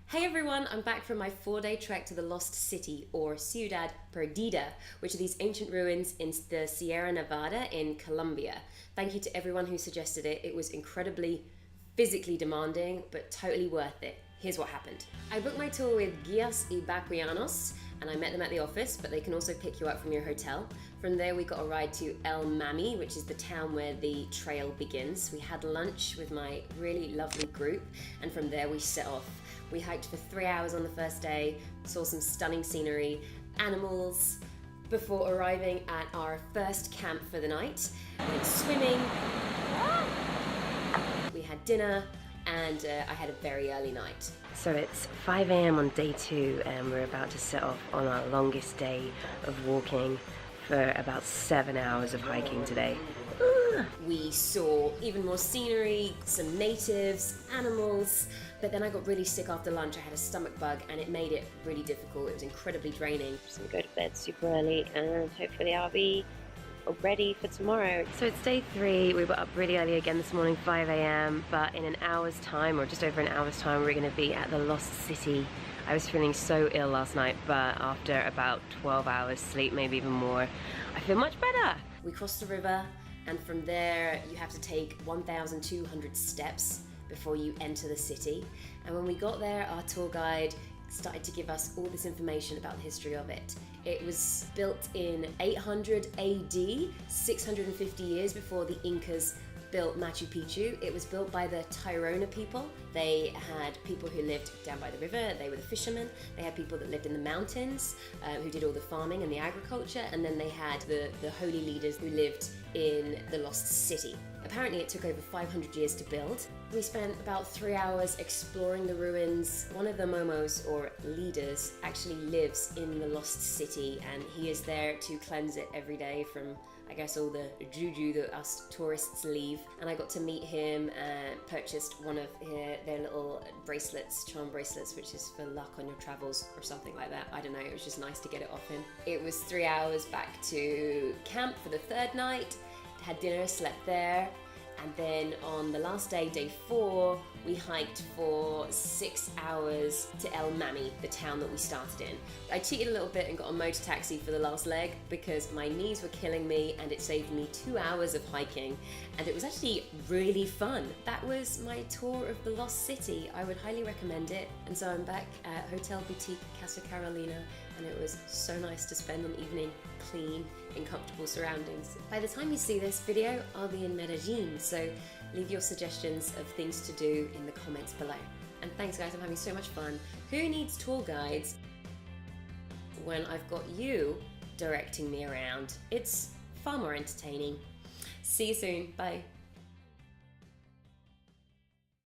Hey everyone, I'm back from my 4-day trek to the Lost City, or Ciudad Perdida, which are these ancient ruins in the Sierra Nevada in Colombia. Thank you to everyone who suggested it. It was incredibly physically demanding, but totally worth it. Here's what happened. I booked my tour with Guías y Baquianos, and I met them at the office, but they can also pick you up from your hotel. From there we got a ride to El Mami, which is the town where the trail begins. We had lunch with my really lovely group, and from there we set off. We hiked for 3 hours on the first day, saw some stunning scenery, animals, before arriving at our first camp for the night. We went swimming, we had dinner, and I had a very early night. So it's 5 a.m. on day 2 and we're about to set off on our longest day of walking for about 7 hours of hiking today. We saw even more scenery, some natives, animals, but then I got really sick after lunch. I had a stomach bug and it made it really difficult. It was incredibly draining. So we go to bed super early and hopefully I'll be ready for tomorrow. So it's day 3. We were up really early again this morning, 5 a.m. but in an hour's time, or just over an hour's time, we're going to be at the Lost City. I was feeling so ill last night, but after about 12 hours sleep, maybe even more, I feel much better. We crossed the river, and from there you have to take 1,200 steps before you enter the city. And when we got there, our tour guide started to give us all this information about the history of it. It was built in 800 AD, 650 years before the Incas built Machu Picchu. It was built by the Tairona people. They had people who lived down by the river, they were the fishermen. They had people that lived in the mountains, who did all the farming and the agriculture, and then they had the holy leaders who lived in the Lost City. Apparently it took over 500 years to build. We spent about 3 hours exploring the ruins. One of the momos, or leaders, actually lives in the Lost City, and he is there to cleanse it every day from, I guess, all the juju that us tourists leave. And I got to meet him and purchased one of their little bracelets, charm bracelets, which is for luck on your travels or something like that. I don't know, it was just nice to get it off him. It was 3 hours back to camp for the third night. Had dinner, slept there, and then on the last day, day 4, we hiked for 6 hours to El Mami, the town that we started in. I cheated a little bit and got a motor taxi for the last leg because my knees were killing me and it saved me 2 hours of hiking, and it was actually really fun. That was my tour of the Lost City. I would highly recommend it. And so I'm back at Hotel Boutique Casa Carolina, and it was so nice to spend an evening clean in comfortable surroundings. By the time you see this video, I'll be in Medellin, so leave your suggestions of things to do in the comments below. And thanks guys, I'm having so much fun. Who needs tour guides when I've got you directing me around? It's far more entertaining. See you soon, bye.